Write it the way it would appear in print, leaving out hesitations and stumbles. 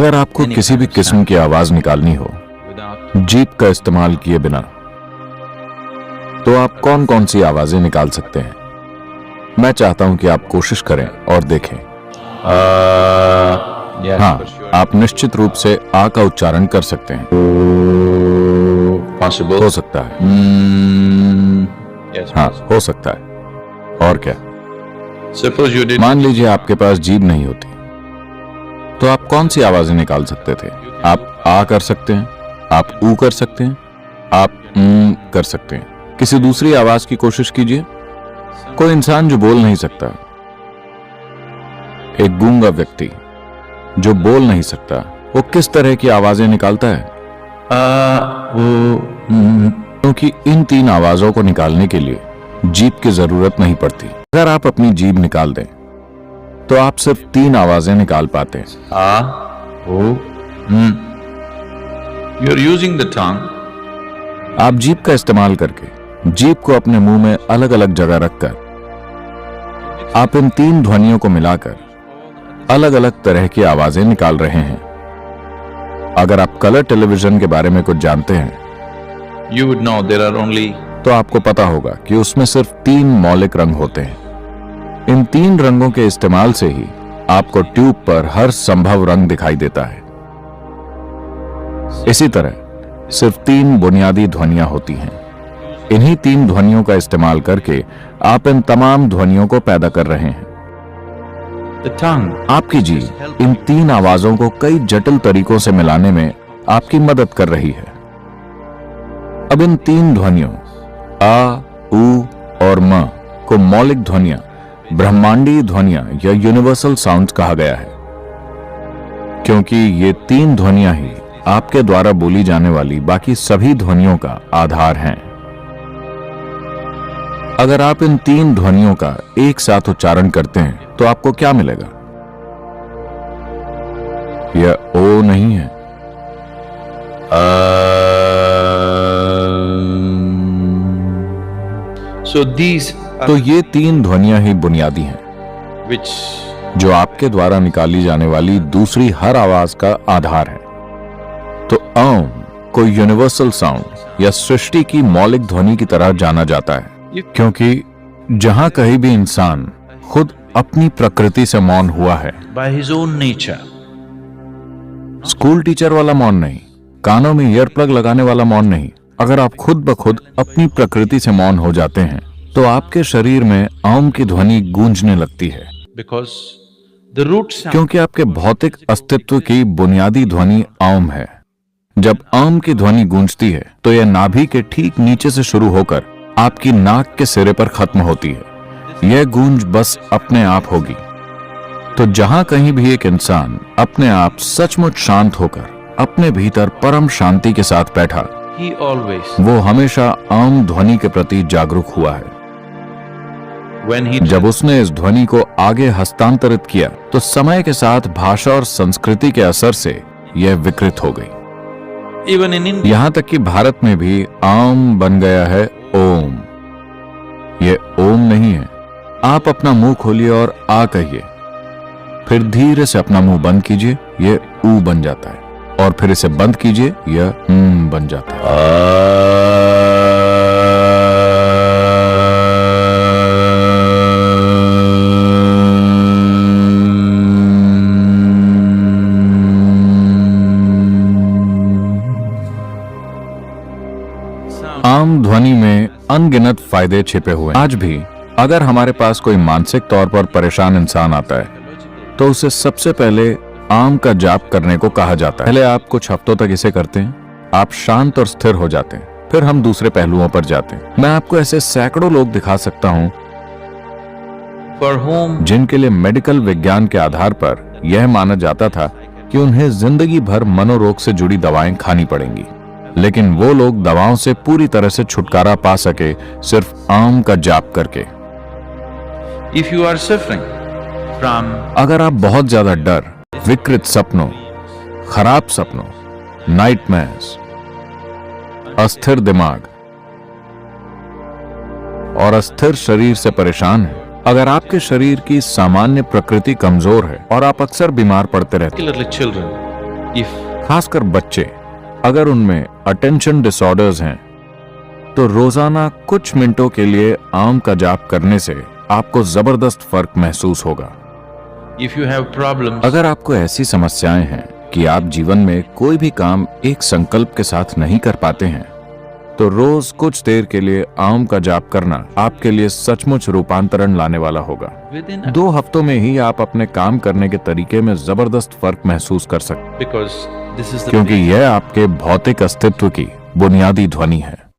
अगर आपको किसी भी किस्म की आवाज निकालनी हो जीप का इस्तेमाल किए बिना, तो आप कौन कौन सी आवाजें निकाल सकते हैं? मैं चाहता हूं कि आप कोशिश करें और देखें। हाँ, आप निश्चित रूप से आ का उच्चारण कर सकते हैं। हो सकता है। हाँ, हो सकता है। और क्या? मान लीजिए आपके पास जीभ नहीं होती, तो आप कौन सी आवाजें निकाल सकते थे? आप आ कर सकते हैं, आप ऊ कर सकते हैं, आप कर सकते हैं। किसी दूसरी आवाज की कोशिश कीजिए। कोई इंसान जो बोल नहीं सकता, एक गूंगा व्यक्ति जो बोल नहीं सकता, वो किस तरह की आवाजें निकालता है? क्योंकि इन तीन आवाजों को निकालने के लिए जीभ की जरूरत नहीं पड़ती। अगर आप अपनी जीभ निकाल दें तो आप सिर्फ तीन आवाजें निकाल पाते हैं। You're using the tongue. आप जीभ का इस्तेमाल करके जीभ को अपने मुंह में अलग अलग जगह रखकर आप इन तीन ध्वनियों को मिलाकर अलग अलग तरह की आवाजें निकाल रहे हैं। अगर आप कलर टेलीविजन के बारे में कुछ जानते हैं, You would know there are only तो आपको पता होगा कि उसमें सिर्फ तीन मौलिक रंग होते हैं। इन तीन रंगों के इस्तेमाल से ही आपको ट्यूब पर हर संभव रंग दिखाई देता है। इसी तरह सिर्फ तीन बुनियादी ध्वनियां होती हैं। इन्हीं तीन ध्वनियों का इस्तेमाल करके आप इन तमाम ध्वनियों को पैदा कर रहे हैं। the tongue. आपकी जीभ इन तीन आवाजों को कई जटिल तरीकों से मिलाने में आपकी मदद कर रही है। अब इन तीन ध्वनियों आ, ऊ और म को मौलिक ध्वनियां, ब्रह्मांडीय ध्वनियां या यूनिवर्सल साउंड्स कहा गया है, क्योंकि ये तीन ध्वनियां ही आपके द्वारा बोली जाने वाली बाकी सभी ध्वनियों का आधार हैं। अगर आप इन तीन ध्वनियों का एक साथ उच्चारण करते हैं तो आपको क्या मिलेगा? यह ओ नहीं है। So these are तो ये तीन ध्वनियां ही बुनियादी हैं which जो आपके द्वारा निकाली जाने वाली दूसरी हर आवाज का आधार है। तो अम को यूनिवर्सल साउंड या सृष्टि की मौलिक ध्वनि की तरह जाना जाता है, क्योंकि जहां कहीं भी इंसान खुद अपनी प्रकृति से मौन हुआ है, by his own nature. School teacher वाला मौन नहीं, कानों में ईयर प्लग लगाने वाला मौन नहीं, अगर आप खुद ब खुद अपनी प्रकृति से मौन हो जाते हैं तो आपके शरीर में अम की ध्वनि गूंजने लगती है, Because the root sound क्योंकि आपके भौतिक अस्तित्व की बुनियादी ध्वनि अम है। जब अम की ध्वनि गूंजती है तो यह नाभि के ठीक नीचे से शुरू होकर आपकी नाक के सिरे पर खत्म होती है। यह गूंज बस अपने आप होगी। तो जहां कहीं भी एक इंसान अपने आप सचमुच शांत होकर अपने भीतर परम शांति के साथ बैठा, he always वो हमेशा अम ध्वनि के प्रति जागरूक हुआ है। when he जब उसने इस ध्वनि को आगे हस्तांतरित किया तो समय के साथ भाषा और संस्कृति के असर से यह विकृत हो गई। even in India यहां तक कि भारत में भी आम बन गया है ओम। ये ओम नहीं है। आप अपना मुंह खोलिए और आ कहिए, फिर धीरे से अपना मुंह बंद कीजिए, ये ऊ बन जाता है, और फिर इसे बंद कीजिए, यह बन जाता है। आम ध्वनि में अनगिनत फायदे छिपे हुए हैं। आज भी अगर हमारे पास कोई मानसिक तौर पर परेशान इंसान आता है तो उसे सबसे पहले आम का जाप करने को कहा जाता है। पहले आप कुछ हफ्तों तक इसे करते हैं, आप शांत और स्थिर हो जाते हैं, फिर हम दूसरे पहलुओं पर जाते हैं। मैं आपको ऐसे सैकड़ों लोग दिखा सकता हूं for whom जिनके लिए मेडिकल विज्ञान के आधार पर यह माना जाता था कि उन्हें जिंदगी भर मनोरोग से जुड़ी दवाएं खानी पड़ेंगी, लेकिन वो लोग दवाओं से पूरी तरह से छुटकारा पा सके सिर्फ आम का जाप करके। if you are suffering from अगर आप बहुत ज्यादा डर, विकृत सपनों, खराब सपनों, नाइटमेयर्स, अस्थिर दिमाग और अस्थिर शरीर से परेशान हैं, अगर आपके शरीर की सामान्य प्रकृति कमजोर है और आप अक्सर बीमार पड़ते रहते हैं, particularly children if खासकर बच्चे, अगर उनमें अटेंशन डिसऑर्डर्स हैं, तो रोजाना कुछ मिनटों के लिए आम का जाप करने से आपको जबरदस्त फर्क महसूस होगा। if you have problems, अगर आपको ऐसी समस्याएं हैं कि आप जीवन में कोई भी काम एक संकल्प के साथ नहीं कर पाते हैं, तो रोज कुछ देर के लिए आम का जाप करना आपके लिए सचमुच रूपांतरण लाने वाला होगा। within 2 हफ्तों में ही आप अपने काम करने के तरीके में जबरदस्त फर्क महसूस कर सकते हैं, because this is the क्योंकि यह आपके भौतिक अस्तित्व की बुनियादी ध्वनि है।